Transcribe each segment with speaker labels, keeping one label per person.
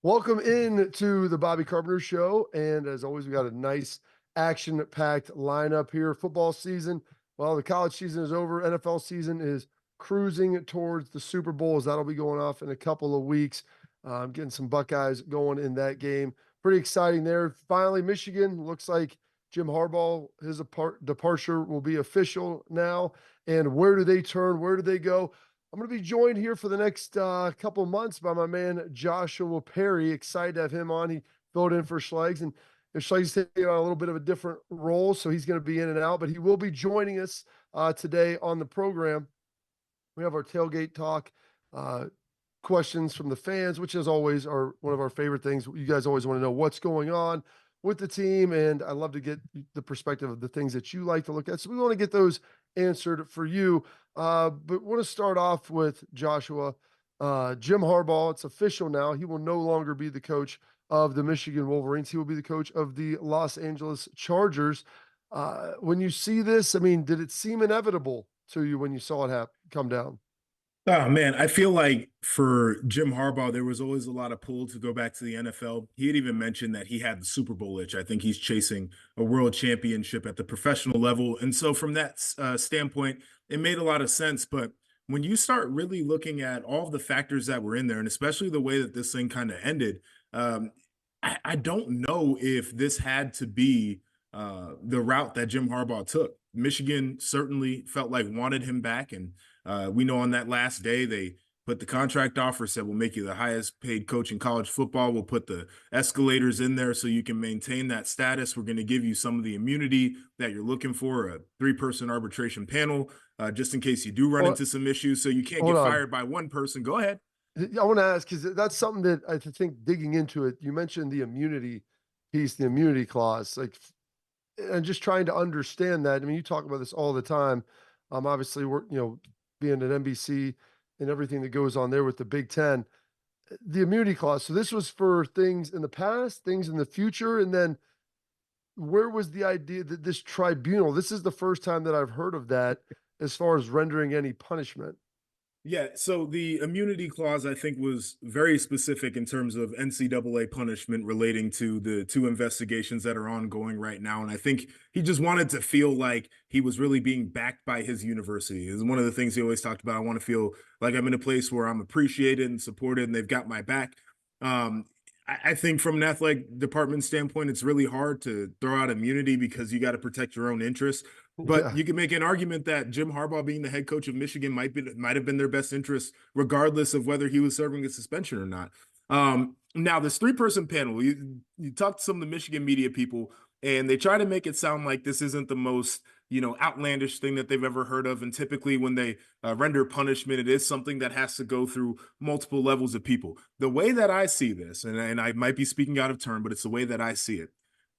Speaker 1: Welcome in to the Bobby Carpenter Show. And as always, we got a nice action-packed lineup here. Football season, well, the college season is over. NFL season is cruising towards the Super Bowl as that'll be going off in a couple of weeks. Getting some Buckeyes going in that game. Pretty exciting there. Finally, Michigan looks like Jim Harbaugh, his departure will be official now. And where do they turn? Where do they go? I'm going to be joined here for the next couple months by my man Joshua Perry. Excited to have him on. He filled in for Schlegs, and Schlegs taking on a little bit of a different role, so he's going to be in and out. But he will be joining us today on the program. We have our tailgate talk, questions from the fans, which as always are one of our favorite things. You guys always want to know what's going on with the team, and I love to get the perspective of the things that you like to look at. So we want to get those answered for you. But want to start off with Joshua. Jim Harbaugh, it's official now. He will no longer be the coach of the Michigan Wolverines. He will be the coach of the Los Angeles Chargers. When you see this, I mean, did it seem inevitable to you when you saw it come down?
Speaker 2: Oh man, I feel like for Jim Harbaugh, there was always a lot of pull to go back to the NFL. He had even mentioned that he had the Super Bowl itch. I think he's chasing a world championship at the professional level. And so from that standpoint, it made a lot of sense. But when you start really looking at all of the factors that were in there, and especially the way that this thing kind of ended, I don't know if this had to be the route that Jim Harbaugh took. Michigan certainly felt like wanted him back. And we know on that last day, they put the contract offer, said, we'll make you the highest paid coach in college football. We'll put the escalators in there so you can maintain that status. We're going to give you some of the immunity that you're looking for, a 3-person arbitration panel, just in case you do run into some issues. So you can't get fired by one person. Go ahead.
Speaker 1: I want to ask, because that's something that I think digging into it, you mentioned the immunity piece, the immunity clause, like, and just trying to understand that. I mean, you talk about this all the time. Obviously, we're, being at NBC and everything that goes on there with the Big Ten, the immunity clause. So this was for things in the past, things in the future. And then where was the idea that this tribunal, this is the first time that I've heard of that as far as rendering any punishment?
Speaker 2: Yeah, so the immunity clause, I think, was very specific in terms of NCAA punishment relating to the 2 investigations that are ongoing right now. And I think he just wanted to feel like he was really being backed by his university. Is one of the things he always talked about. I want to feel like I'm in a place where I'm appreciated and supported and they've got my back. I think from an athletic department standpoint, it's really hard to throw out immunity because you got to protect your own interests. But you can make an argument that Jim Harbaugh being the head coach of Michigan might have been their best interest, regardless of whether he was serving a suspension or not. Now, this 3-person panel, you talk to some of the Michigan media people, and they try to make it sound like this isn't the most, outlandish thing that they've ever heard of. And typically when they render punishment, it is something that has to go through multiple levels of people. The way that I see this, and I might be speaking out of turn, but it's the way that I see it,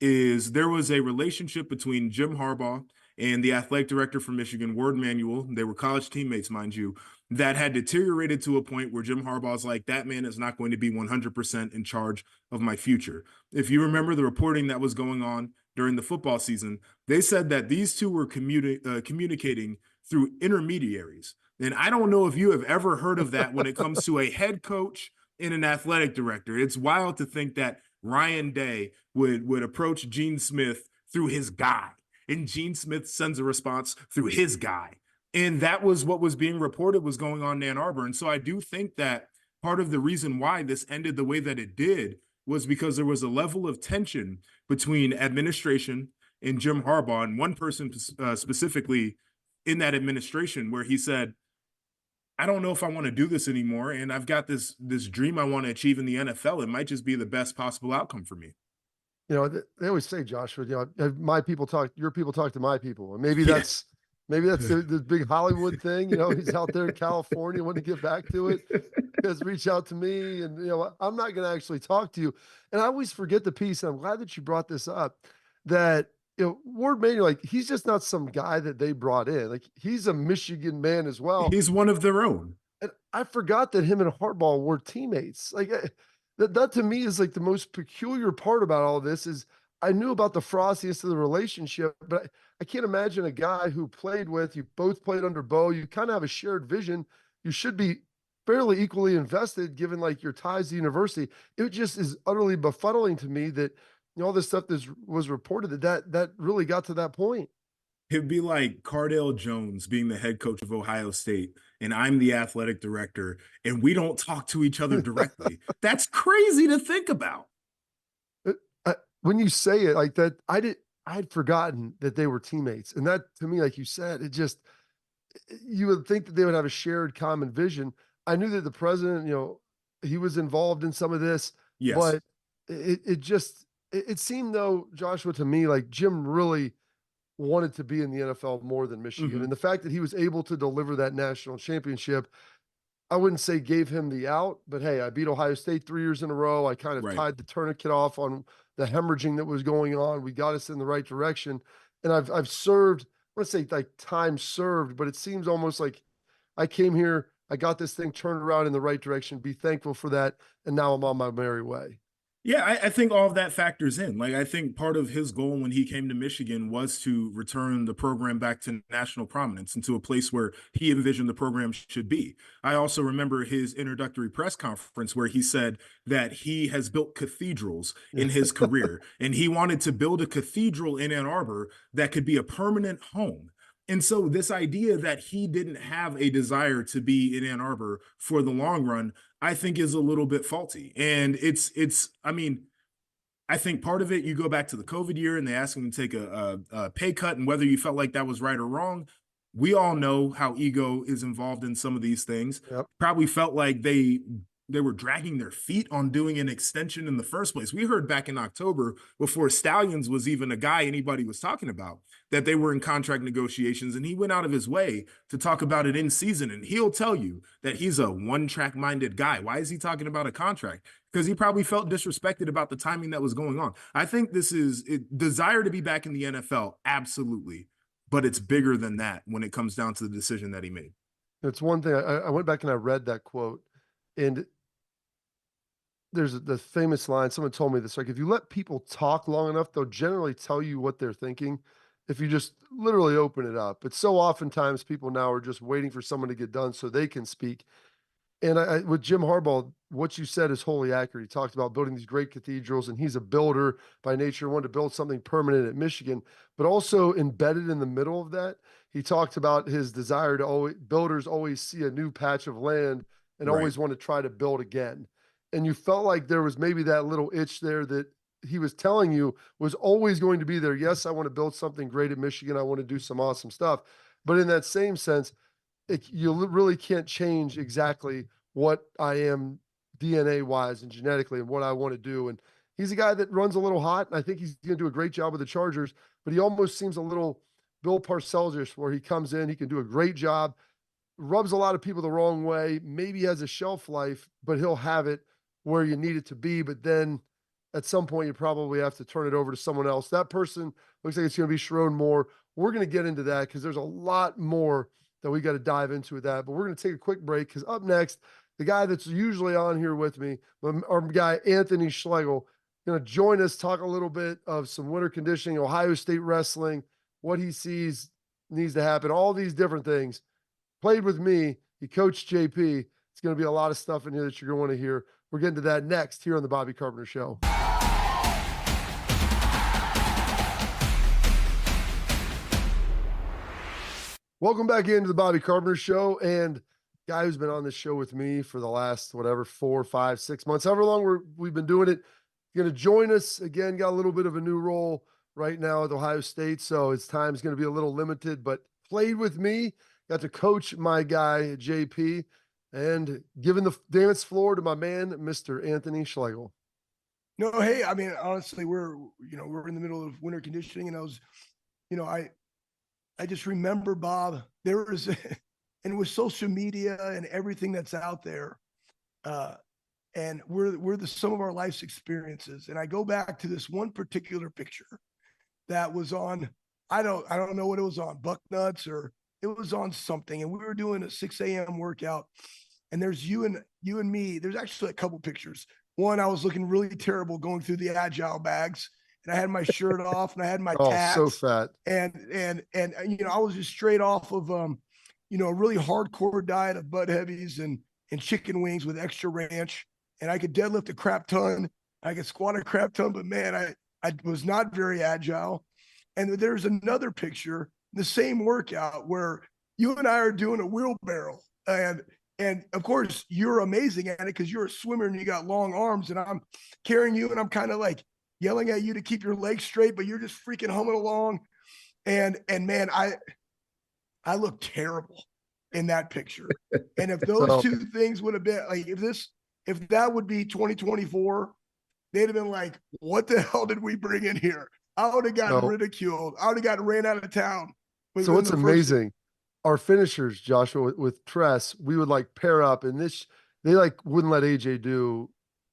Speaker 2: is there was a relationship between Jim Harbaugh and the athletic director for Michigan, Ward Manuel. They were college teammates, mind you, that had deteriorated to a point where Jim Harbaugh's like, that man is not going to be 100% in charge of my future. If you remember the reporting that was going on during the football season, they said that these two were communicating through intermediaries. And I don't know if you have ever heard of that when it comes to a head coach and an athletic director. It's wild to think that Ryan Day would approach Gene Smith through his guy, and Gene Smith sends a response through his guy. And that was what was being reported was going on in Ann Arbor. And so I do think that part of the reason why this ended the way that it did was because there was a level of tension between administration and Jim Harbaugh, and one person specifically in that administration where he said, I don't know if I want to do this anymore, and I've got this dream I want to achieve in the NFL. It might just be the best possible outcome for me.
Speaker 1: They always say, Joshua, my people talk, your people talk to my people. And maybe that's the big Hollywood thing. He's out there in California wanting to get back to it. Because reach out to me, and I'm not going to actually talk to you. And I always forget the piece, and I'm glad that you brought this up, that Ward Manuel, like, he's just not some guy that they brought in. Like, he's a Michigan man as well.
Speaker 2: He's one of their own.
Speaker 1: And I forgot that him and Harbaugh were teammates. Like, that to me is like the most peculiar part about all this is I knew about the frostiness of the relationship, but I can't imagine a guy who played with, you both played under Bo, you kind of have a shared vision. You should be fairly equally invested given like your ties to university. It just is utterly befuddling to me that all this stuff that was reported that really got to that point.
Speaker 2: It'd be like Cardale Jones being the head coach of Ohio State, and I'm the athletic director, and we don't talk to each other directly. That's crazy to think about.
Speaker 1: When you say it like that, I'd forgotten that they were teammates. And that to me, like you said, it just, you would think that they would have a shared common vision. I knew that the president, he was involved in some of this,
Speaker 2: Yes.
Speaker 1: but it seemed though, Joshua, to me, like Jim really wanted to be in the NFL more than Michigan.
Speaker 2: Mhm.
Speaker 1: And the fact that he was able to deliver that national championship, I wouldn't say gave him the out, but hey, I beat Ohio State 3 years in a row. I kind of
Speaker 2: Right.
Speaker 1: tied the tourniquet off on the hemorrhaging that was going on. We got us in the right direction. And I've served, I want to say like time served, but it seems almost like I came here, I got this thing turned around in the right direction, be thankful for that, and now I'm on my merry way.
Speaker 2: Yeah, I think all of that factors in. Like, I think part of his goal when he came to Michigan was to return the program back to national prominence and to a place where he envisioned the program should be. I also remember his introductory press conference where he said that he has built cathedrals in his career, and he wanted to build a cathedral in Ann Arbor that could be a permanent home. And so this idea that he didn't have a desire to be in Ann Arbor for the long run, I think is a little bit faulty. And I mean, I think part of it, you go back to the COVID year and they asked him to take a pay cut, and whether you felt like that was right or wrong. We all know how ego is involved in some of these things.
Speaker 1: Yep.
Speaker 2: Probably felt like they were dragging their feet on doing an extension in the first place. We heard back in October, before Stallions was even a guy anybody was talking about, that they were in contract negotiations, and he went out of his way to talk about it in season. And he'll tell you that he's a one-track minded guy. Why is he talking about a contract? Because he probably felt disrespected about the timing that was going on. I think this is desire to be back in the NFL, absolutely. But it's bigger than that when it comes down to the decision that he made.
Speaker 1: It's one thing. I went back and I read that quote, and there's the famous line. Someone told me this, like, if you let people talk long enough, they'll generally tell you what they're thinking. If you just literally open it up. But so oftentimes people now are just waiting for someone to get done so they can speak. And with Jim Harbaugh, what you said is wholly accurate. He talked about building these great cathedrals, and he's a builder by nature, wanted to build something permanent at Michigan, but also embedded in the middle of that, he talked about his desire to always see a new patch of land and
Speaker 2: Right.
Speaker 1: always want to try to build again. And you felt like there was maybe that little itch there that he was telling you was always going to be there. Yes, I want to build something great at Michigan. I want to do some awesome stuff. But in that same sense, really can't change exactly what I am DNA wise and genetically and what I want to do. And he's a guy that runs a little hot. And I think he's going to do a great job with the Chargers, but he almost seems a little Bill Parcells where he comes in, he can do a great job, rubs a lot of people the wrong way, maybe has a shelf life, but he'll have it where you need it to be. But then at some point, you probably have to turn it over to someone else. That person looks like it's going to be Sherrone Moore. We're going to get into that because there's a lot more that we got to dive into with that. But we're going to take a quick break because up next, the guy that's usually on here with me, our guy Anthony Schlegel, going to join us, talk a little bit of some winter conditioning, Ohio State wrestling, what he sees needs to happen, all these different things. Played with me. He coached JP. It's going to be a lot of stuff in here that you're going to want to hear. We're getting to that next here on the Bobby Carpenter Show. Welcome back into the Bobby Carpenter Show, and guy who's been on this show with me for the last 4, 5, 6 months, however long we've been doing it, going to join us again. Got a little bit of a new role right now at Ohio State, so his time is going to be a little limited. But played with me, got to coach my guy JP, and giving the dance floor to my man, Mr. Anthony Schlegel.
Speaker 3: No, hey, I mean, honestly, we're in the middle of winter conditioning, and I was, I just remember, Bob, there was, and with social media and everything that's out there, and we're the sum of our life's experiences. And I go back to this one particular picture that was on, I don't know what it was on, Bucknuts, or it was on something, and we were doing a 6 a.m. workout, and there's you and me. There's actually a couple pictures. One, I was looking really terrible going through the Agile bags, and I had my shirt off and I had my tats.
Speaker 1: So fat.
Speaker 3: And I was just straight off of a really hardcore diet of Bud Heavies and and chicken wings with extra ranch, and I could deadlift a crap ton. I could squat a crap ton, but man, I was not very agile. And there's another picture, the same workout where you and I are doing a wheelbarrow, and of course you're amazing at it because you're a swimmer and you got long arms, and I'm carrying you and I'm kind of like yelling at you to keep your legs straight, but you're just freaking humming along. And man, I look terrible in that picture. And if those
Speaker 1: So-
Speaker 3: two things would have been like, if that would be 2024, they'd have been like, what the hell did we bring in here? I would have gotten
Speaker 1: No.
Speaker 3: ridiculed. I would have gotten ran out of town.
Speaker 1: So what's amazing, our finishers, Joshua, with Tress, we would like pair up, and they like wouldn't let AJ do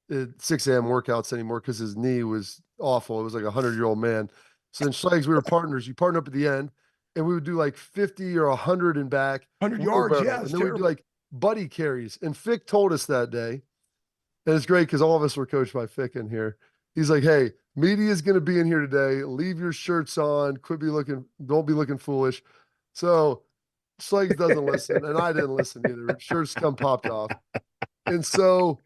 Speaker 1: 6 a.m. workouts anymore because his knee was awful. It was like a 100-year-old man. So then Schlegs, we were partners. You partner up at the end, and we would do like 50 or 100 and back,
Speaker 3: 100 yards,
Speaker 1: wheelbarrow,
Speaker 3: yeah,
Speaker 1: and
Speaker 3: it's
Speaker 1: then we'd do
Speaker 3: terrible.
Speaker 1: like buddy carries. And Fick told us that day, and it's great because all of us were coached by Fick in here. He's like, "Hey, media is going to be in here today. Leave your shirts on. Don't be looking foolish." So Schlegs doesn't listen, and I didn't listen either. Shirts come popped off, and so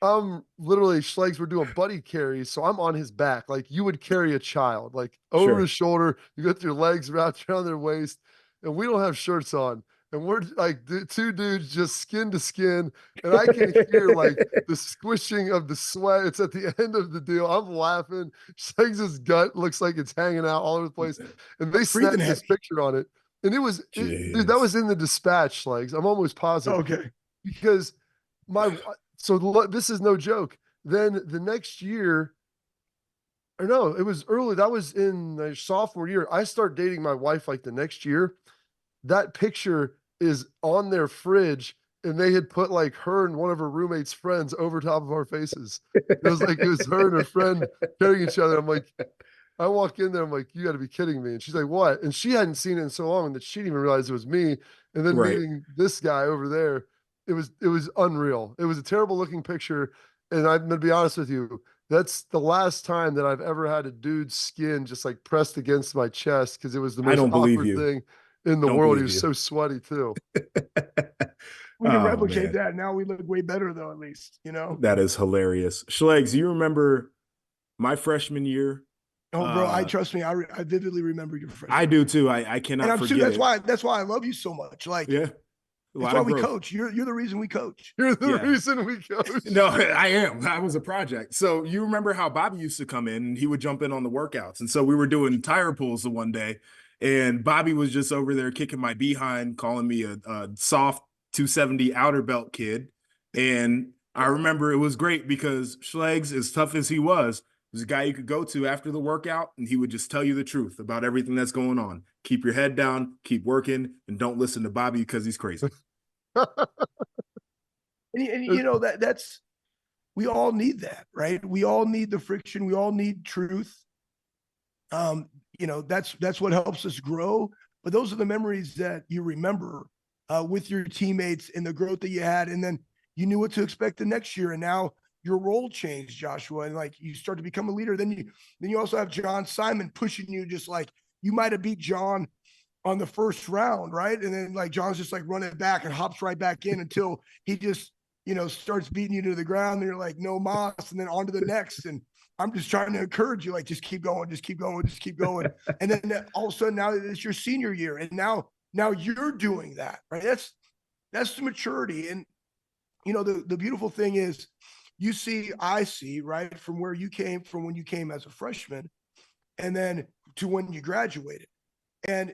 Speaker 1: I'm literally Schlegs. We're doing buddy carries, so I'm on his back like you would carry a child, like over
Speaker 2: Sure.
Speaker 1: his shoulder. You got your legs wrapped around their waist, and we don't have shirts on, and we're like two dudes just skin to skin, and I can hear like the squishing of the sweat. It's at the end of the deal. I'm laughing. Schlegs' gut looks like it's hanging out all over the place, and they snapped
Speaker 3: Breathing
Speaker 1: this
Speaker 3: heavy.
Speaker 1: picture on it, and dude, that
Speaker 2: Jeez.
Speaker 1: was in the dispatch, Schlegs. I'm almost positive
Speaker 3: Okay.
Speaker 1: because this is no joke. Then the next year, or no, it was early. That was in my sophomore year. I start dating my wife like the next year. That picture is on their fridge, and they had put like her and one of her roommates' friends over top of our faces. It was her and her friend carrying each other. I'm like, I walk in there, I'm like, you got to be kidding me. And she's like, what? And she hadn't seen it in so long that she didn't even realize it was me. And then
Speaker 2: Right.
Speaker 1: meeting this guy over there, it was unreal. It was a terrible looking picture. And I'm gonna be honest with you, that's the last time that I've ever had a dude's skin just like pressed against my chest because it was the
Speaker 2: I
Speaker 1: most
Speaker 2: don't believe
Speaker 1: awkward
Speaker 2: you.
Speaker 1: thing in the
Speaker 2: Don't
Speaker 1: world. He
Speaker 2: believe
Speaker 1: was
Speaker 2: you.
Speaker 1: so sweaty too.
Speaker 3: We can
Speaker 2: Oh,
Speaker 3: replicate
Speaker 2: man.
Speaker 3: that. Now we look way better though, at least, you know?
Speaker 2: That is hilarious. Schlegs, you remember my freshman year?
Speaker 3: Oh, bro, I trust me. I vividly remember your freshman.
Speaker 2: I do too. I
Speaker 3: and
Speaker 2: cannot
Speaker 3: I'm
Speaker 2: forget
Speaker 3: too,
Speaker 2: it.
Speaker 3: that's why I love you so much. Like,
Speaker 2: Yeah. A
Speaker 3: that's
Speaker 2: lot
Speaker 3: why
Speaker 2: of
Speaker 3: we
Speaker 2: growth.
Speaker 3: coach. You're the reason we coach.
Speaker 1: You're the
Speaker 2: Yeah.
Speaker 1: reason we coach.
Speaker 2: No, I am. I was a project. So you remember how Bobby used to come in and he would jump in on the workouts. And so we were doing tire pulls the one day, and Bobby was just over there kicking my behind, calling me a soft 270 outer belt kid. And I remember it was great because Schlegs, as tough as he was a guy you could go to after the workout, and he would just tell you the truth about everything that's going on. Keep your head down, keep working, and don't listen to Bobby because he's crazy.
Speaker 3: And you know, that's we all need that, right? We all need the friction. We all need truth. You know, that's what helps us grow. But those are the memories that you remember with your teammates and the growth that you had, and then you knew what to expect the next year. And now your role changed, Joshua, and like you start to become a leader. Then you also have John Simon pushing you, just like you might have beat John on the first round, right? And then like John's just like running back and hops right back in until he just, you know, starts beating you to the ground. And you're like, no mas, and then on to the next. And I'm just trying to encourage you, like, just keep going, just keep going, just keep going. And then all of a sudden now it's your senior year, and now you're doing that, right? That's the maturity. And you know, the beautiful thing is I see, right, from where you came from when you came as a freshman, and then to when you graduated. And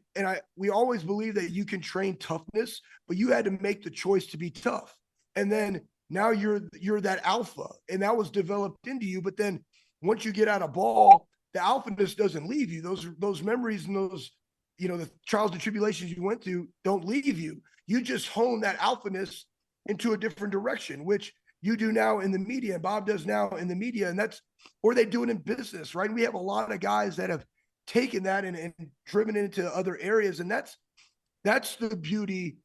Speaker 3: we always believe that you can train toughness, but you had to make the choice to be tough. And then now you're that alpha, and that was developed into you. But then once you get out of ball, the alphaness doesn't leave you. Those memories and those, you know, the trials and tribulations you went through don't leave you. You just hone that alphaness into a different direction, which you do now in the media, and Bob does now in the media, and or they do it in business, right? And we have a lot of guys that have taken that and driven it into other areas. And that's the beauty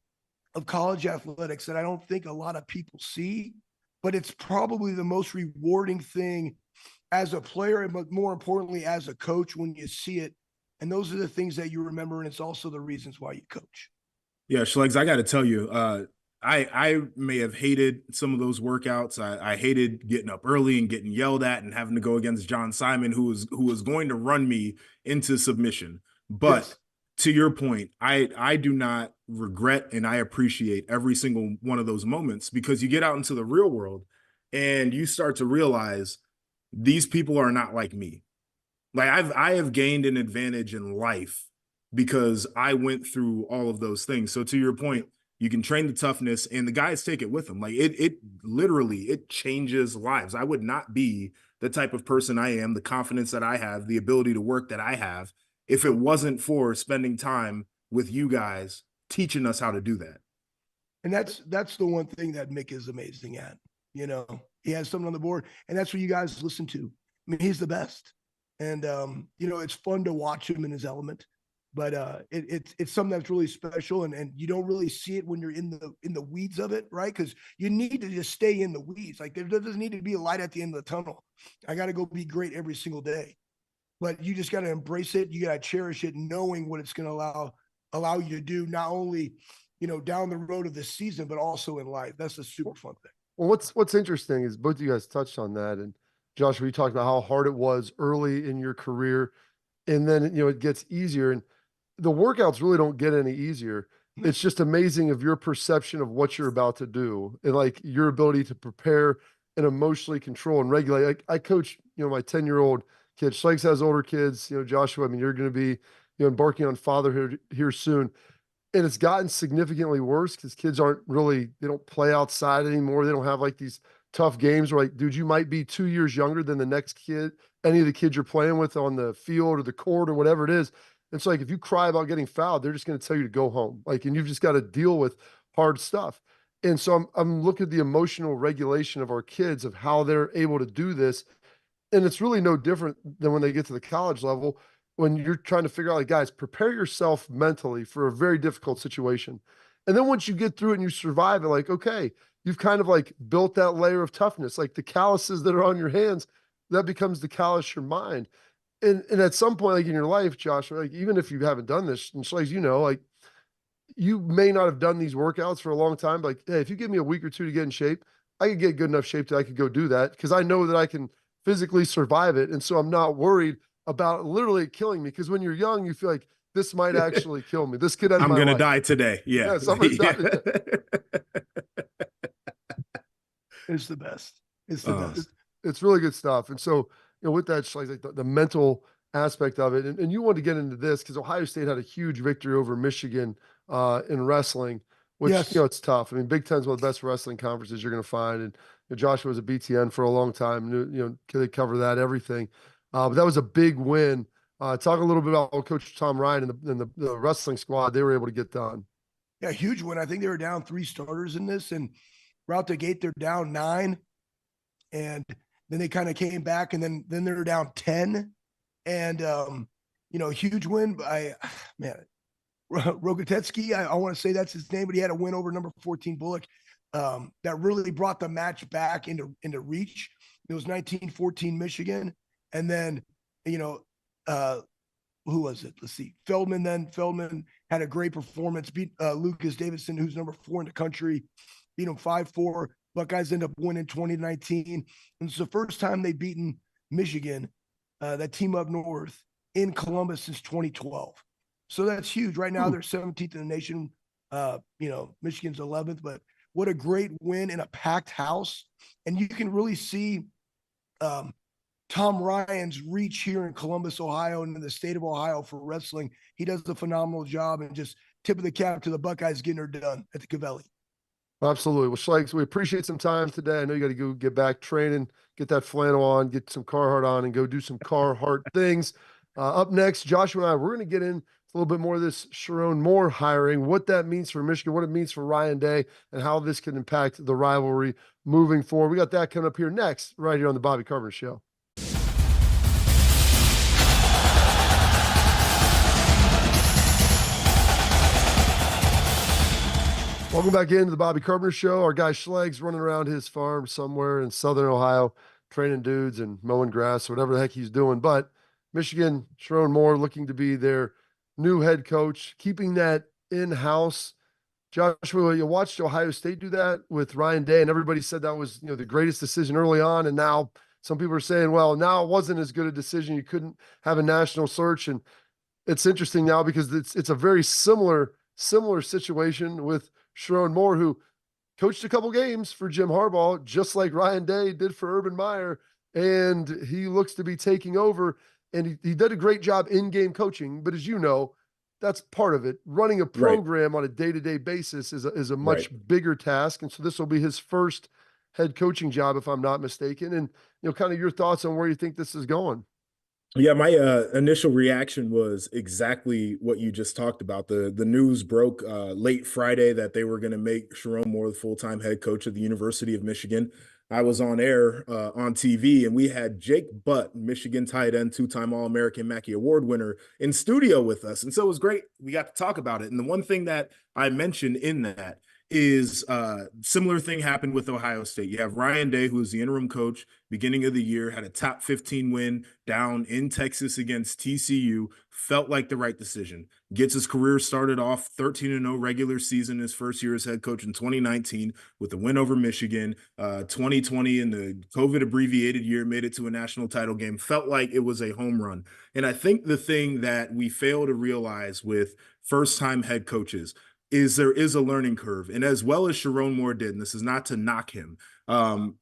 Speaker 3: of college athletics that I don't think a lot of people see, but it's probably the most rewarding thing as a player, but more importantly, as a coach, when you see it. And those are the things that you remember. And it's also the reasons why you coach.
Speaker 2: Yeah, Schlegs, I got to tell you, I may have hated some of those workouts. I hated getting up early and getting yelled at and having to go against John Simon, who was going to run me into submission. But
Speaker 1: Yes.
Speaker 2: to your point, I do not regret, and I appreciate every single one of those moments, because you get out into the real world and you start to realize these people are not like me. Like I have gained an advantage in life because I went through all of those things. So to your point, you can train the toughness and the guys take it with them. Like it literally, it changes lives. I would not be the type of person I am, the confidence that I have, the ability to work that I have, if it wasn't for spending time with you guys teaching us how to do that.
Speaker 3: And that's the one thing that Mick is amazing at. You know, he has something on the board, and that's what you guys listen to. I mean, he's the best. And you know, it's fun to watch him in his element. But it's something that's really special, and you don't really see it when you're in the weeds of it, right? Because you need to just stay in the weeds. Like there doesn't need to be a light at the end of the tunnel. I got to go be great every single day, but you just got to embrace it. You got to cherish it, knowing what it's going to allow you to do, not only down the road of this season, but also in life. That's a super fun thing.
Speaker 1: Well, what's interesting is both of you guys touched on that, and Joshua, you talked about how hard it was early in your career, and then it gets easier, and the workouts really don't get any easier. It's just amazing of your perception of what you're about to do and like your ability to prepare and emotionally control and regulate. Like I coach, my 10-year-old kid. Schlegs has older kids. Joshua, I mean, you're going to be, embarking on fatherhood here soon. And it's gotten significantly worse because kids they don't play outside anymore. They don't have like these tough games where like, dude, you might be 2 years younger than the next kid, any of the kids you're playing with on the field or the court or whatever it is. And so like, if you cry about getting fouled, they're just going to tell you to go home. Like, and you've just got to deal with hard stuff. And so I'm looking at the emotional regulation of our kids, of how they're able to do this. And it's really no different than when they get to the college level, when you're trying to figure out, like, guys, prepare yourself mentally for a very difficult situation. And then once you get through it and you survive it, like, okay, you've kind of like built that layer of toughness, like the calluses that are on your hands, that becomes the callus your mind. And at some point, like in your life, Josh, like even if you haven't done this, and Schlegs, like you may not have done these workouts for a long time, but like, hey, if you give me a week or two to get in shape, I could get good enough shape that I could go do that because I know that I can physically survive it. And so I'm not worried about literally killing me. Because when you're young, you feel like this might actually kill me. This could end
Speaker 2: I'm
Speaker 1: my
Speaker 2: gonna
Speaker 1: life.
Speaker 2: die today. Yeah.
Speaker 1: Yes, I'm gonna die today.
Speaker 3: It's the best. It's the best.
Speaker 1: It's really good stuff. And so, with that, like the mental aspect of it, and you wanted to get into this because Ohio State had a huge victory over Michigan in wrestling, which,
Speaker 3: Yes.
Speaker 1: It's tough. I mean, Big Ten's one of the best wrestling conferences you're going to find. And Joshua was a BTN for a long time. They cover that, everything. But that was a big win. Talk a little bit about Coach Tom Ryan and the wrestling squad they were able to get done.
Speaker 3: Yeah, huge win. I think they were down 3 starters in this, and right out the gate, they're down 9. And then they kind of came back, and then they're down 10. And, huge win by, man, Rogotetsky. I want to say that's his name, but he had a win over number 14 Bullock that really brought the match back into reach. It was 19-14 Michigan. And then, who was it? Let's see. Feldman had a great performance, beat Lucas Davidson, who's number 4 in the country, beat him 5-4. Buckeyes end up winning 2019. And it's the first time they've beaten Michigan, that team up north, in Columbus since 2012. So that's huge. Right now, they're 17th in the nation. Michigan's 11th, but what a great win in a packed house. And you can really see Tom Ryan's reach here in Columbus, Ohio, and in the state of Ohio for wrestling. He does a phenomenal job, and just tip of the cap to the Buckeyes getting her done at the Cavelli.
Speaker 1: Absolutely. Well, Schlegs, we appreciate some time today. I know you got to go get back training, get that flannel on, get some Carhartt on, and go do some Carhartt things. Up next, Joshua and I, we're going to get in a little bit more of this Sherrone Moore hiring, what that means for Michigan, what it means for Ryan Day, and how this can impact the rivalry moving forward. We got that coming up here next, right here on the Bobby Carpenter Show. Welcome back into the Bobby Carpenter Show. Our guy Schlegs running around his farm somewhere in Southern Ohio, training dudes and mowing grass, whatever the heck he's doing. But Michigan, Sherrone Moore looking to be their new head coach, keeping that in-house. Joshua, you watched Ohio State do that with Ryan Day, and everybody said that was, the greatest decision early on. And now some people are saying, well, now it wasn't as good a decision. You couldn't have a national search. And it's interesting now because it's a very similar situation with Sherrone Moore, who coached a couple games for Jim Harbaugh, just like Ryan Day did for Urban Meyer. And he looks to be taking over. And he did a great job in-game coaching. But as you know, that's part of it. Running a program on a day-to-day basis is a much bigger task. And so this will be his first head coaching job, if I'm not mistaken. And, kind of your thoughts on where you think this is going.
Speaker 2: Yeah, my initial reaction was exactly what you just talked about. The news broke late Friday that they were going to make Sherrone Moore the full-time head coach of the University of Michigan. I was on air on TV, and we had Jake Butt, Michigan tight end, two-time All-American Mackey Award winner, in studio with us. And so it was great. We got to talk about it. And the one thing that I mentioned in that is similar thing happened with Ohio State. You have Ryan Day, who is the interim coach, beginning of the year, had a top 15 win down in Texas against TCU, felt like the right decision. Gets his career started off 13-0 regular season his first year as head coach in 2019 with a win over Michigan. 2020 in the COVID abbreviated year, made it to a national title game, felt like it was a home run. And I think the thing that we fail to realize with first-time head coaches is there is a learning curve. And as well as Sherrone Moore did, and this is not to knock him,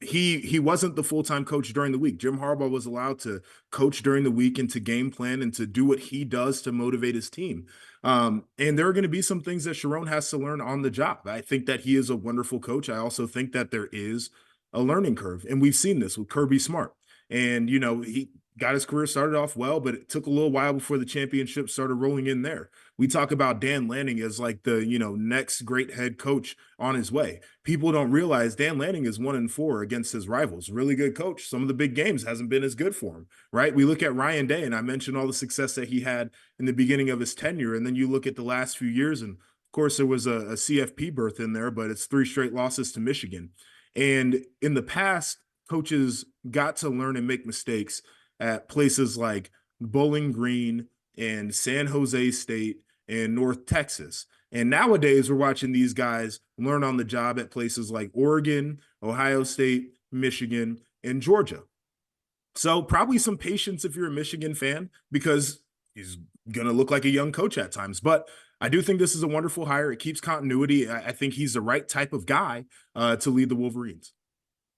Speaker 2: he wasn't the full-time coach during the week. Jim Harbaugh was allowed to coach during the week and to game plan and to do what he does to motivate his team. And there are going to be some things that Sherrone has to learn on the job. I think that he is a wonderful coach. I also think that there is a learning curve. And we've seen this with Kirby Smart. And, he got his career started off well, but it took a little while before the championship started rolling in there. We talk about Dan Lanning as like the, next great head coach on his way. People don't realize Dan Lanning is 1-4 against his rivals. Really good coach. Some of the big games hasn't been as good for him, right? We look at Ryan Day, and I mentioned all the success that he had in the beginning of his tenure. And then you look at the last few years, and of course there was a CFP berth in there, but it's 3 straight losses to Michigan. And in the past, coaches got to learn and make mistakes at places like Bowling Green and San Jose State and North Texas. And nowadays, we're watching these guys learn on the job at places like Oregon, Ohio State, Michigan, and Georgia. So probably some patience if you're a Michigan fan, because he's going to look like a young coach at times. But I do think this is a wonderful hire. It keeps continuity. I think he's the right type of guy to lead the Wolverines.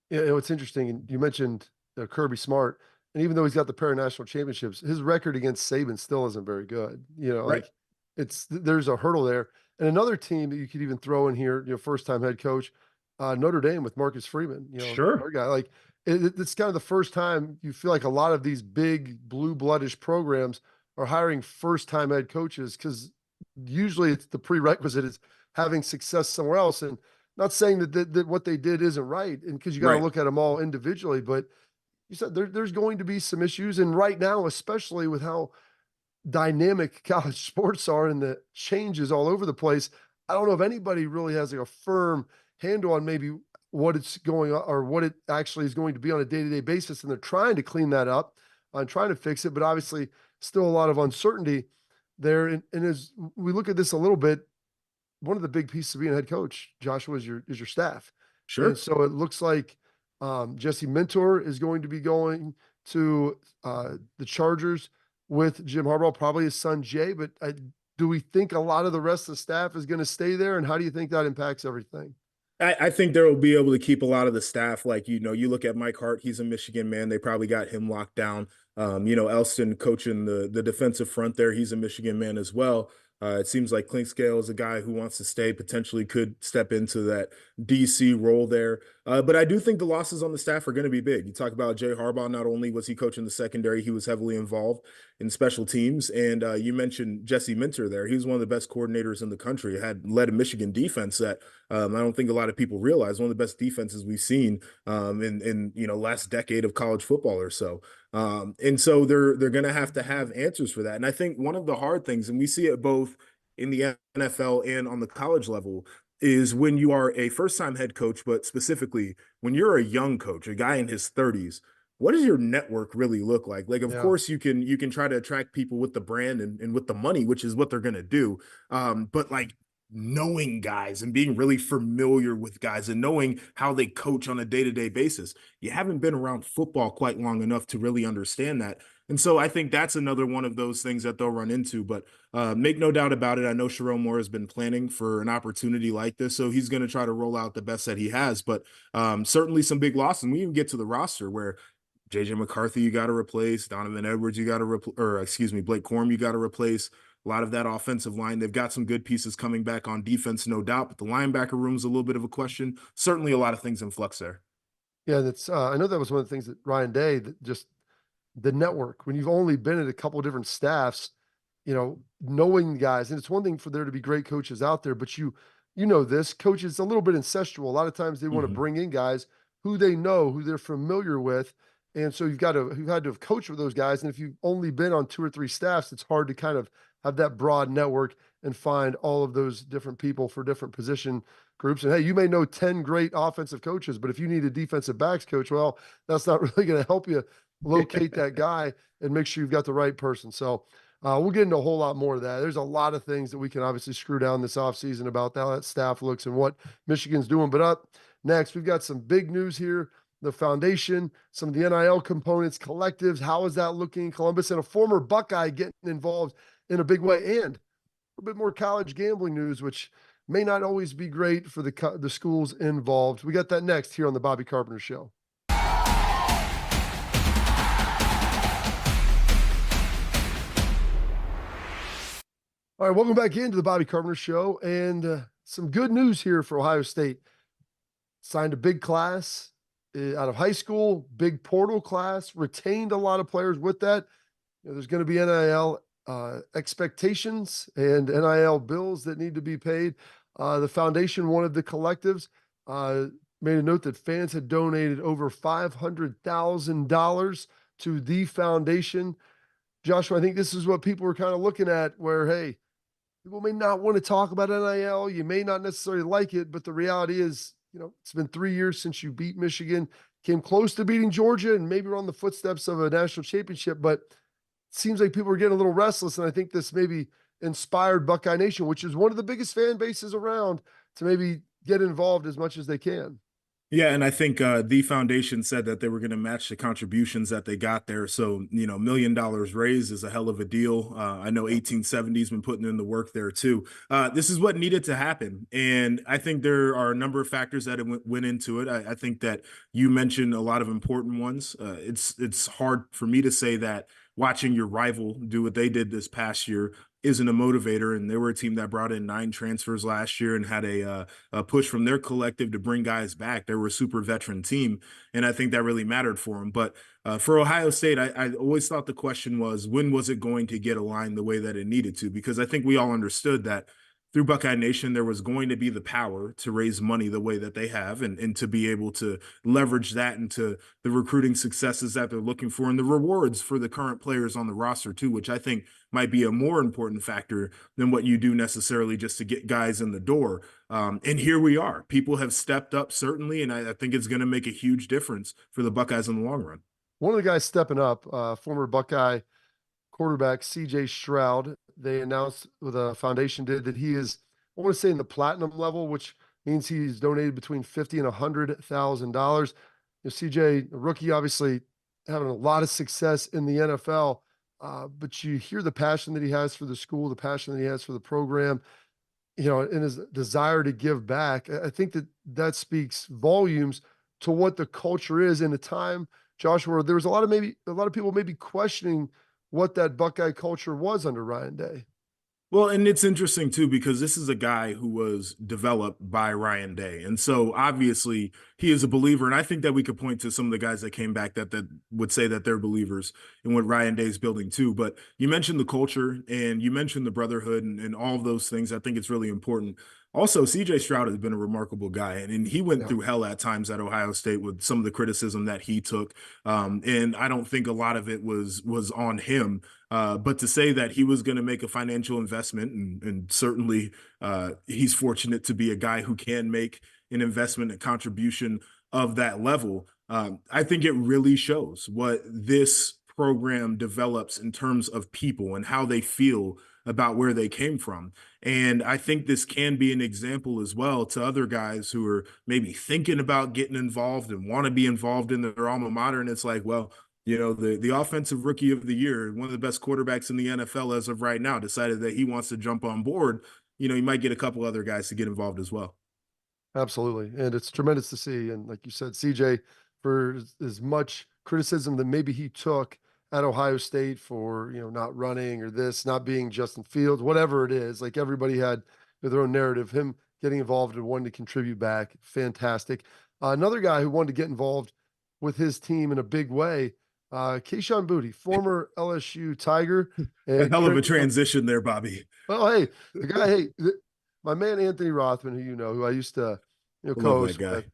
Speaker 1: Yeah, it's interesting. And you mentioned Kirby Smart. And even though he's got the pair of national championships, his record against Saban still isn't very good. Like there's a hurdle there. And another team that you could even throw in here, first-time head coach, Notre Dame with Marcus Freeman. Our guy. Like it's kind of the first time you feel like a lot of these big blue-bloodish programs are hiring first-time head coaches, because usually it's the prerequisite is having success somewhere else. And not saying that what they did isn't right, and because you got to look at them all individually, but you said there's going to be some issues. And right now, especially with how dynamic college sports are and the changes all over the place, I don't know if anybody really has like a firm handle on maybe what it's going on or what it actually is going to be on a day-to-day basis. And they're trying to clean that up and trying to fix it, but obviously still a lot of uncertainty there. And as we look at this a little bit, one of the big pieces of being a head coach, Joshua, is your staff.
Speaker 2: Sure.
Speaker 1: And so it looks like Jesse Minter is going to be going to the Chargers with Jim Harbaugh, probably his son Jay. But do we think a lot of the rest of the staff is going to stay there? And how do you think that impacts everything?
Speaker 2: I think they'll be able to keep a lot of the staff. Like, you look at Mike Hart, he's a Michigan man. They probably got him locked down. Elston coaching the defensive front there, he's a Michigan man as well. It seems like Clint Scale is a guy who wants to stay, potentially could step into that DC role there. But I do think the losses on the staff are going to be big. You talk about Jay Harbaugh, not only was he coaching the secondary, he was heavily involved in special teams. And you mentioned Jesse Minter there. He was one of the best coordinators in the country, had led a Michigan defense that I don't think a lot of people realize, one of the best defenses we've seen in last decade of college football or so. And so they're going to have answers for that. And I think one of the hard things, and we see it both in the NFL and on the college level, is when you are a first-time head coach, but specifically when you're a young coach, a guy in his 30s, what does your network really look like? Like, of course, you can try to attract people with the brand and with the money, which is what they're going to do. But like, knowing guys and being really familiar with guys and knowing how they coach on a day-to-day basis. You haven't been around football quite long enough to really understand that. And so I think that's another one of those things that they'll run into. But make no doubt about it, I know Sherrone Moore has been planning for an opportunity like this, so he's going to try to roll out the best that he has. But certainly some big losses. And we even get to the roster where JJ McCarthy, you got to replace. Donovan Edwards, you got to Blake Corum, you got to replace. A lot of that offensive line. They've got some good pieces coming back on defense, no doubt, but the linebacker room's a little bit of a question. Certainly a lot of things in flux there.
Speaker 1: Yeah, that's I know that was one of the things that Ryan Day, that just the network, when you've only been at a couple of different staffs, knowing guys, and it's one thing for there to be great coaches out there, but this coaches a little bit incestual. A lot of times they want to bring in guys who they know, who they're familiar with. And so you've had to have coached with those guys. And if you've only been on 2 or 3 staffs, it's hard to kind of have that broad network and find all of those different people for different position groups. And hey, you may know 10 great offensive coaches, but if you need a defensive backs coach, well, that's not really going to help you locate that guy and make sure you've got the right person. So we'll get into a whole lot more of that. There's a lot of things that we can obviously screw down this offseason about how that staff looks and what Michigan's doing. But up next, we've got some big news here. The foundation, some of the NIL components, collectives. How is that looking in Columbus? And a former Buckeye getting involved in a big way, and a bit more college gambling news, which may not always be great for the schools involved. We got that next here on the Bobby Carpenter Show. All right, welcome back into the Bobby Carpenter Show, and some good news here for Ohio State. Signed a big class out of high school, big portal class, retained a lot of players with that. There's going to be NIL expectations and NIL bills that need to be paid. The foundation, one of the collectives, made a note that fans had donated over $500,000 to the foundation. Joshua, I think this is what people were kind of looking at, where, hey, people may not want to talk about NIL. You may not necessarily like it, but the reality is, it's been 3 years since you beat Michigan, came close to beating Georgia, and maybe we're on the footsteps of a national championship, but it seems like people are getting a little restless. And I think this maybe inspired Buckeye Nation, which is one of the biggest fan bases around, to maybe get involved as much as they can.
Speaker 2: Yeah, and I think the foundation said that they were going to match the contributions that they got there. So, $1 million raised is a hell of a deal. I know 1870's been putting in the work there too. This is what needed to happen. And I think there are a number of factors that went into it. I think that you mentioned a lot of important ones. It's hard for me to say that watching your rival do what they did this past year isn't a motivator. And they were a team that brought in 9 transfers last year and had a push from their collective to bring guys back. They were a super veteran team, and I think that really mattered for them. But for Ohio State, I always thought the question was, when was it going to get aligned the way that it needed to? Because I think we all understood that through Buckeye Nation, there was going to be the power to raise money the way that they have, and to be able to leverage that into the recruiting successes that they're looking for, and the rewards for the current players on the roster too, which I think might be a more important factor than what you do necessarily just to get guys in the door. And here we are. People have stepped up, certainly, and I think it's going to make a huge difference for the Buckeyes in the long run.
Speaker 1: One of the guys stepping up, former Buckeye quarterback CJ Stroud. They announced, with a foundation did, that he is, I want to say, in the platinum level, which means he's donated between $50,000 and $100,000. CJ, a rookie, obviously having a lot of success in the NFL, but you hear the passion that he has for the school, the passion that he has for the program, and his desire to give back. I think that speaks volumes to what the culture is in a time, Joshua, where there was a lot of people maybe questioning what that Buckeye culture was under Ryan Day.
Speaker 2: Well, and it's interesting too, because this is a guy who was developed by Ryan Day. And so obviously he is a believer. And I think that we could point to some of the guys that came back that would say that they're believers in what Ryan Day is building too. But you mentioned the culture and you mentioned the brotherhood and all of those things. I think it's really important. Also, CJ Stroud has been a remarkable guy, and he went through hell at times at Ohio State with some of the criticism that he took. And I don't think a lot of it was on him. But to say that he was going to make a financial investment, and certainly he's fortunate to be a guy who can make an investment, a contribution of that level. I think it really shows what this program develops in terms of people and how they feel about where they came from. And I think this can be an example as well to other guys who are maybe thinking about getting involved and want to be involved in their alma mater. And it's like, well, the offensive rookie of the year, one of the best quarterbacks in the NFL as of right now, decided that he wants to jump on board. You might get a couple other guys to get involved as well.
Speaker 1: Absolutely. And it's tremendous to see. And like you said, CJ, for as much criticism that maybe he took at Ohio State for, not running or this, not being Justin Fields, whatever it is, like everybody had their own narrative, him getting involved and wanting to contribute back. Fantastic. Another guy who wanted to get involved with his team in a big way, Kayshon Boutte, former LSU Tiger.
Speaker 2: A hell of a transition there, Bobby.
Speaker 1: Well, hey, the guy, my man Anthony Rothman, who I used to co-host with,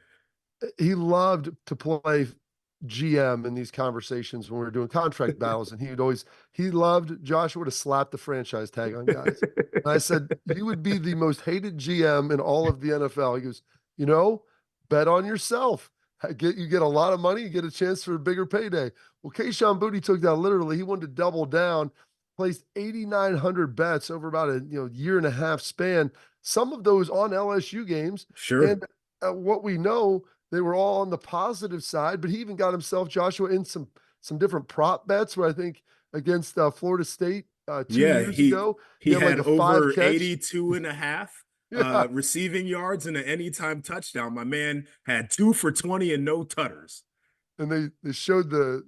Speaker 1: he loved to play GM in these conversations when we were doing contract battles, and he loved Joshua to slap the franchise tag on guys. And I said, you would be the most hated GM in all of the NFL. He goes, bet on yourself. You get a lot of money, you get a chance for a bigger payday. Well, Kayshon Boutte took that literally. He wanted to double down, placed 8,900 bets over about a year and a half span. Some of those on LSU games.
Speaker 2: Sure.
Speaker 1: And what we know, they were all on the positive side, but he even got himself, Joshua, in some different prop bets where I think against Florida State 2 years ago.
Speaker 2: He had
Speaker 1: like
Speaker 2: over 82.5 receiving yards and an anytime touchdown. My man had 2 for 20 and no tutters.
Speaker 1: And they showed the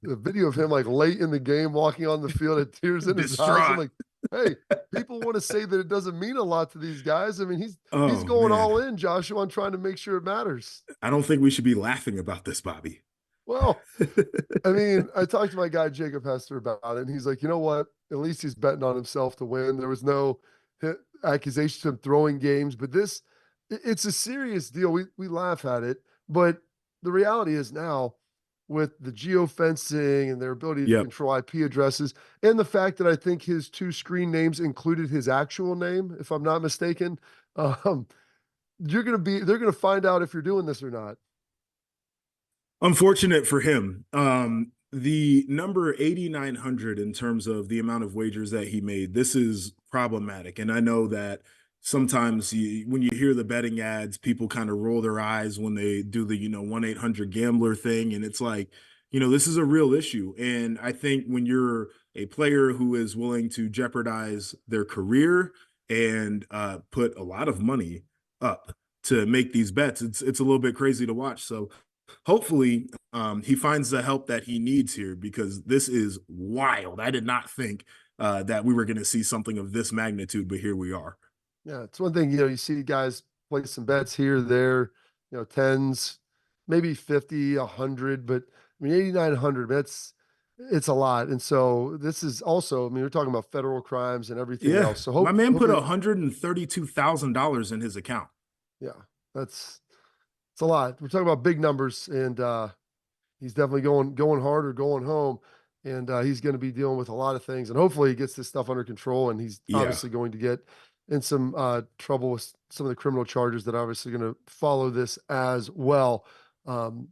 Speaker 1: video of him like late in the game walking on the field with tears in his eyes. I'm like, hey, people want to say that it doesn't mean a lot to these guys. I mean, he's going all in, Joshua, on trying to make sure it matters.
Speaker 2: I don't think we should be laughing about this, Bobby.
Speaker 1: Well, I mean, I talked to my guy Jacob Hester about it, and he's like, you know what? At least he's betting on himself to win. There was no accusations of throwing games, but it's a serious deal. We laugh at it, but the reality is now with the geofencing and their ability to control IP addresses, and the fact that I think his 2 screen names included his actual name, if I'm not mistaken, they're going to find out if you're doing this or not.
Speaker 2: Unfortunate for him. The number 8,900 in terms of the amount of wagers that he made, this is problematic. And I know that sometimes when you hear the betting ads, people kind of roll their eyes when they do the 1-800-GAMBLER thing. And it's like, this is a real issue. And I think when you're a player who is willing to jeopardize their career and put a lot of money up to make these bets, it's a little bit crazy to watch. So hopefully he finds the help that he needs here, because this is wild. I did not think that we were going to see something of this magnitude, but here we are.
Speaker 1: Yeah, it's one thing, you see guys play some bets here, there, tens, maybe 50, 100, but I mean, 8,900, it's a lot. And so this is also, I mean, we're talking about federal crimes and everything else. So
Speaker 2: my man put $132,000 in his account.
Speaker 1: Yeah, it's a lot. We're talking about big numbers, and he's definitely going hard or going home. And he's going to be dealing with a lot of things, and hopefully he gets this stuff under control, and he's obviously going to get in some trouble with some of the criminal charges that are obviously going to follow this as well. So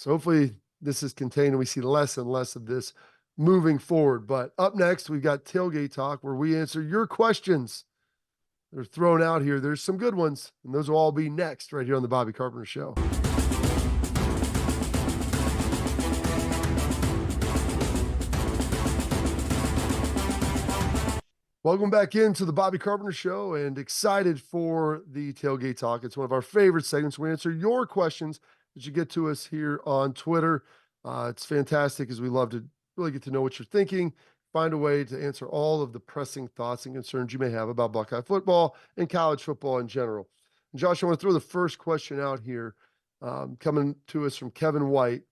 Speaker 1: hopefully this is contained and we see less and less of this moving forward. But up next, we've got Tailgate Talk, where we answer your questions that are thrown out here. There's some good ones, and those will all be next right here on the Bobby Carpenter Show. Welcome back into the Bobby Carpenter Show, and excited for the Tailgate Talk. It's one of our favorite segments. We answer your questions that you get to us here on Twitter. It's fantastic, as we love to really get to know what you're thinking, find a way to answer all of the pressing thoughts and concerns you may have about Buckeye football and college football in general. And Josh, I want to throw the first question out here, coming to us from Kevin White.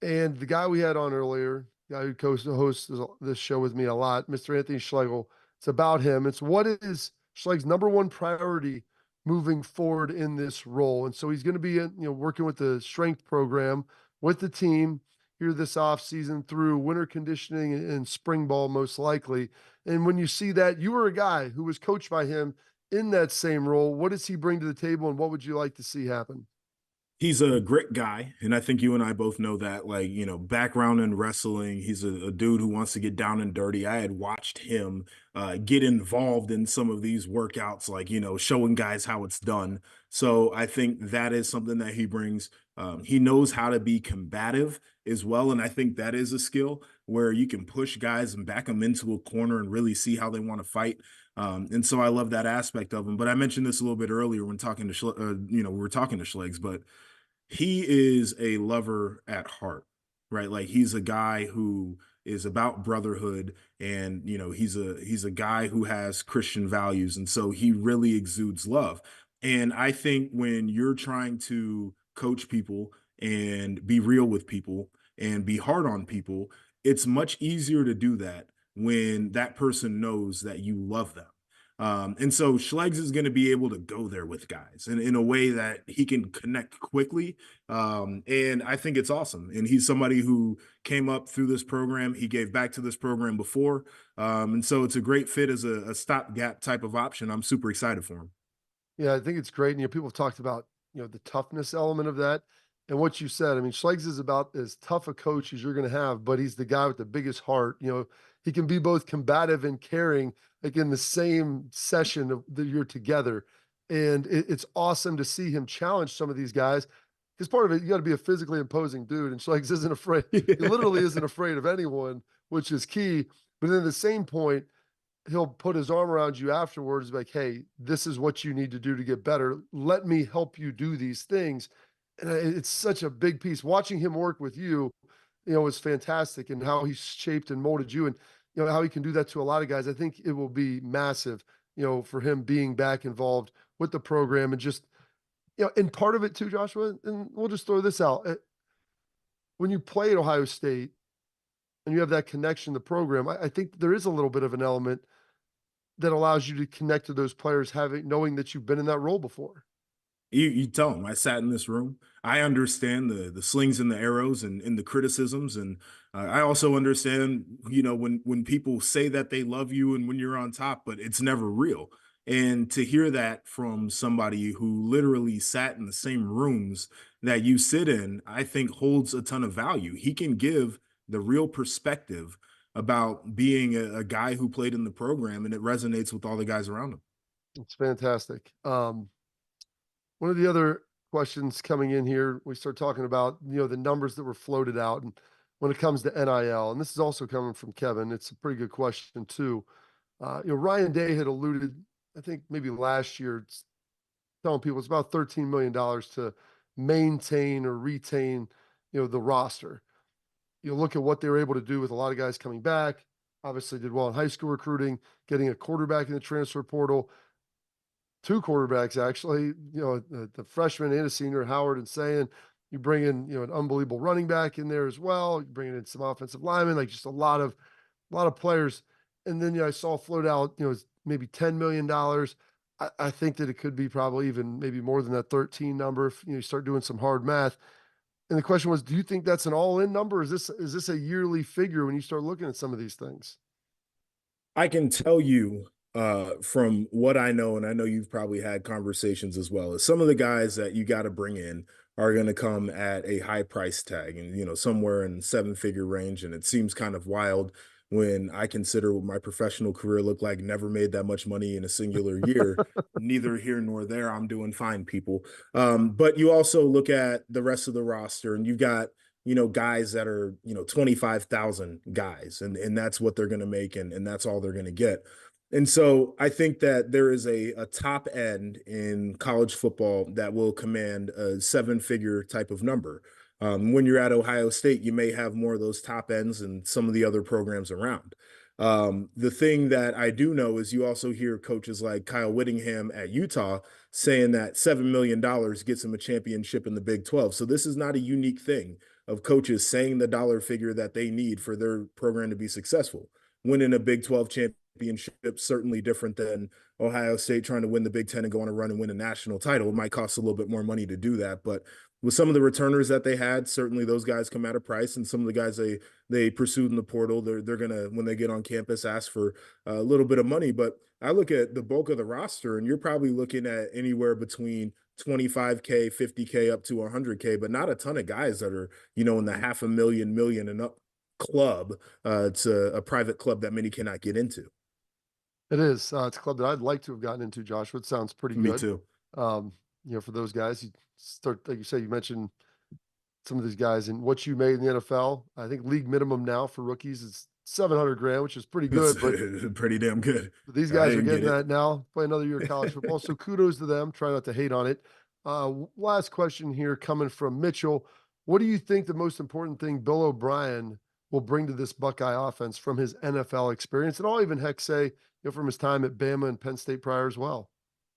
Speaker 1: And the guy we had on earlier, guy who hosts this show with me a lot, Mr. Anthony Schlegel. It's about him. It's what is Schleg's number one priority moving forward in this role. And so he's going to be working with the strength program with the team here this offseason through winter conditioning and spring ball, most likely. And when you see that, you were a guy who was coached by him in that same role. What does he bring to the table, and what would you like to see happen?
Speaker 2: He's a great guy, and I think you and I both know that. Like, background in wrestling, he's a dude who wants to get down and dirty. I had watched him get involved in some of these workouts, like, showing guys how it's done. So I think that is something that he brings. He knows how to be combative as well, and I think that is a skill where you can push guys and back them into a corner and really see how they want to fight. And so I love that aspect of him. But I mentioned this a little bit earlier when talking to, we were talking to Schlegs, but he is a lover at heart, right? Like, he's a guy who is about brotherhood, and he's a guy who has Christian values, and so he really exudes love. And I think when you're trying to coach people and be real with people and be hard on people, it's much easier to do that when that person knows that you love them. And so Schlegs is going to be able to go there with guys in a way that he can connect quickly. And I think it's awesome. And he's somebody who came up through this program. He gave back to this program before. And so it's a great fit as a stopgap type of option. I'm super excited for him.
Speaker 1: Yeah, I think it's great. And, people have talked about, the toughness element of that. And what you said, I mean, Schlegs is about as tough a coach as you're going to have, but he's the guy with the biggest heart. He can be both combative and caring, like in the same session that you're together. And it's awesome to see him challenge some of these guys. Because part of it, you got to be a physically imposing dude. And Schlegs isn't afraid. He literally isn't afraid of anyone, which is key. But then at the same point, he'll put his arm around you afterwards, like, hey, this is what you need to do to get better. Let me help you do these things. And it's such a big piece. Watching him work with you, is fantastic, and how he's shaped and molded you, and how he can do that to a lot of guys. I think it will be massive, for him being back involved with the program, and just, and part of it too, Joshua, and we'll just throw this out. When you play at Ohio State and you have that connection to the program, I think there is a little bit of an element that allows you to connect to those players, knowing that you've been in that role before.
Speaker 2: You tell them I sat in this room. I understand the slings and the arrows and the criticisms, and I also understand when people say that they love you and when you're on top, but it's never real. And to hear that from somebody who literally sat in the same rooms that you sit in, I think holds a ton of value. He can give the real perspective about being a guy who played in the program, and it resonates with all the guys around him.
Speaker 1: It's fantastic. One of the other questions coming in here, we start talking about, the numbers that were floated out, and when it comes to NIL, and this is also coming from Kevin, it's a pretty good question too. Ryan Day had alluded, I think maybe last year, telling people it's about $13 million to maintain or retain, the roster. You look at what they were able to do with a lot of guys coming back, obviously did well in high school recruiting, getting a quarterback in the transfer portal, two quarterbacks, actually, the freshman and a senior, Howard and Sayin. You bring in, an unbelievable running back in there as well. You bring in some offensive linemen, like just a lot of players. And then, I saw float out, maybe $10 million. I think that it could be probably even maybe more than that 13 number if you start doing some hard math. And the question was, do you think that's an all-in number? Is this a yearly figure when you start looking at some of these things?
Speaker 2: I can tell you from what I know, and I know you've probably had conversations as well, is some of the guys that you got to bring in are going to come at a high price tag, and somewhere in 7-figure range. And it seems kind of wild when I consider what my professional career looked like. Never made that much money in a singular year. Neither here nor there. I'm doing fine, people. But you also look at the rest of the roster, and you've got guys that are 25,000 guys, and that's what they're going to make, and that's all they're going to get. And so I think that there is a top end in college football that will command a 7-figure type of number. When you're at Ohio State, you may have more of those top ends and some of the other programs around. The thing that I do know is you also hear coaches like Kyle Whittingham at Utah saying that $7 million gets him a championship in the Big 12. So this is not a unique thing of coaches saying the dollar figure that they need for their program to be successful. Winning a Big 12 championship, certainly different than Ohio State trying to win the Big 10 and go on a run and win a national title. It might cost a little bit more money to do that, but with some of the returners that they had, certainly those guys come at a price, and some of the guys they pursued in the portal, they're gonna, when they get on campus, ask for a little bit of money. But I look at the bulk of the roster, and you're probably looking at anywhere between 25K, 50K up to 100K, but not a ton of guys that are, in the $500,000 and up club. It's a private club that many cannot get into.
Speaker 1: It is. It's a club that I'd like to have gotten into, Joshua. It sounds pretty
Speaker 2: Me
Speaker 1: good.
Speaker 2: too.
Speaker 1: For those guys, you start, like you say, you mentioned some of these guys and what you made in the NFL. I think league minimum now for rookies is 700 grand, which is pretty good, but
Speaker 2: pretty damn good.
Speaker 1: these
Speaker 2: I
Speaker 1: guys are
Speaker 2: didn't
Speaker 1: getting
Speaker 2: get it.
Speaker 1: that now. Play another year of college football. So kudos to them. Try not to hate on it. Last question here coming from Mitchell. What do you think the most important thing Bill O'Brien will bring to this Buckeye offense from his NFL experience? And I'll even heck say, from his time at Bama and Penn State prior as well.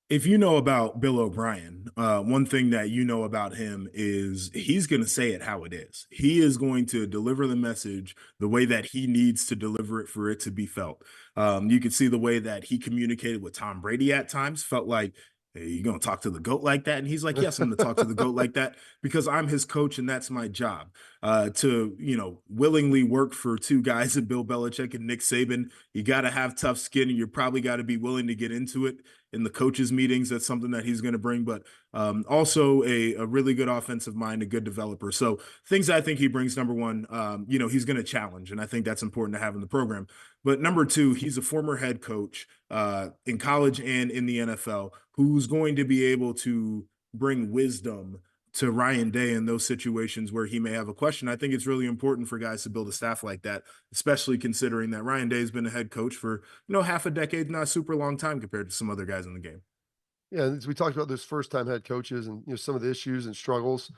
Speaker 2: If you know about Bill O'Brien, one thing that you know about him is he's going to say it how it is. He is going to deliver the message the way that he needs to deliver it for it to be felt. You can see the way that he communicated with Tom Brady at times, felt like, hey, you going to talk to the GOAT like that? And he's like, yes, I'm going to talk to the GOAT like that because I'm his coach and that's my job. To willingly work for two guys, and Bill Belichick and Nick Saban, you got to have tough skin and you probably got to be willing to get into it in the coaches meetings. That's something that he's going to bring, but also a really good offensive mind, a good developer. So things I think he brings, number one, he's going to challenge. And I think that's important to have in the program. But number two, he's a former head coach in college and in the NFL who's going to be able to bring wisdom to Ryan Day in those situations where he may have a question. I think it's really important for guys to build a staff like that, especially considering that Ryan Day has been a head coach for, half a decade, not a super long time compared to some other guys in the game.
Speaker 1: Yeah, as we talked about those first-time head coaches and some of the issues and struggles,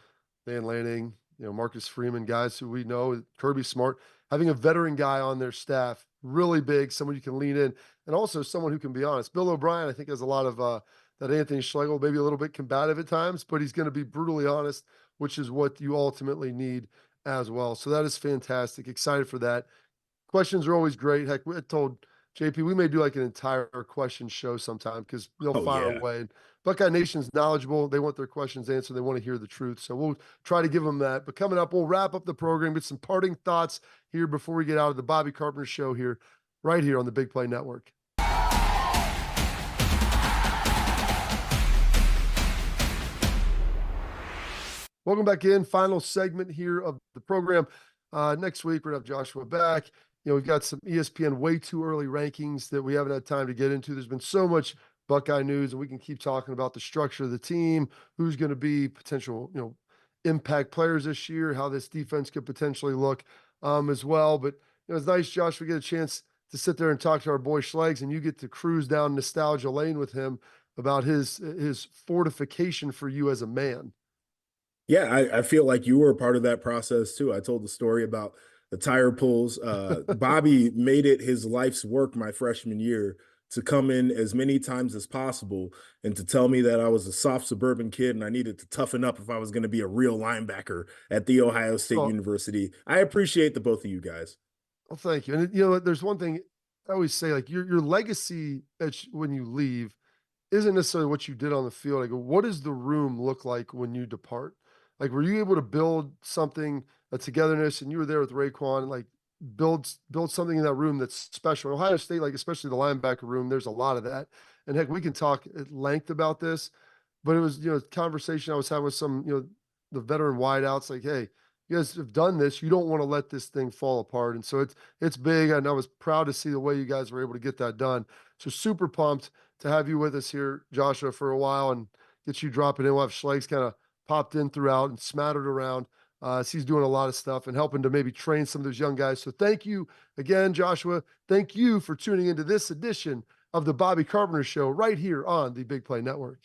Speaker 1: Van Lanning, Marcus Freeman, guys who we know, Kirby Smart, having a veteran guy on their staff, really big, someone you can lean in, and also someone who can be honest. Bill O'Brien, I think, has a lot of that Anthony Schlegel, maybe a little bit combative at times, but he's going to be brutally honest, which is what you ultimately need as well. So that is fantastic. Excited for that. Questions are always great. Heck, I told JP we may do like an entire question show sometime because they'll fire away. And Buckeye Nation's knowledgeable. They want their questions answered. They want to hear the truth. So we'll try to give them that. But coming up, we'll wrap up the program with some parting thoughts here before we get out of the Bobby Carpenter Show here, right here on the Big Play Network. Welcome back in. Final segment here of the program. Next week, we're going to have Joshua back. We've got some ESPN way too early rankings that we haven't had time to get into. There's been so much Buckeye news, and we can keep talking about the structure of the team, who's going to be potential, impact players this year, how this defense could potentially look as well. But it's nice, Josh, we get a chance to sit there and talk to our boy Schlegs, and you get to cruise down nostalgia lane with him about his fortification for you as a man.
Speaker 2: Yeah, I feel like you were a part of that process too. I told the story about the tire pulls. Bobby made it his life's work my freshman year to come in as many times as possible and to tell me that I was a soft suburban kid and I needed to toughen up if I was going to be a real linebacker at The Ohio State University. I appreciate the both of you guys.
Speaker 1: Well, thank you. And there's one thing I always say, like your legacy when you leave isn't necessarily what you did on the field. I go, what does the room look like when you depart? Like, were you able to build something, a togetherness, and you were there with Raekwon, like build something in that room that's special? Ohio State, like especially the linebacker room, there's a lot of that. And heck, we can talk at length about this, but it was, conversation I was having with some, the veteran wideouts, like, hey, you guys have done this. You don't want to let this thing fall apart. And so it's big. And I was proud to see the way you guys were able to get that done. So super pumped to have you with us here, Joshua, for a while and get you dropping in. We'll have Schlegs kind of popped in throughout and smattered around. So he's doing a lot of stuff and helping to maybe train some of those young guys. So thank you again, Joshua. Thank you for tuning into this edition of the Bobby Carpenter Show right here on the Big Play Network.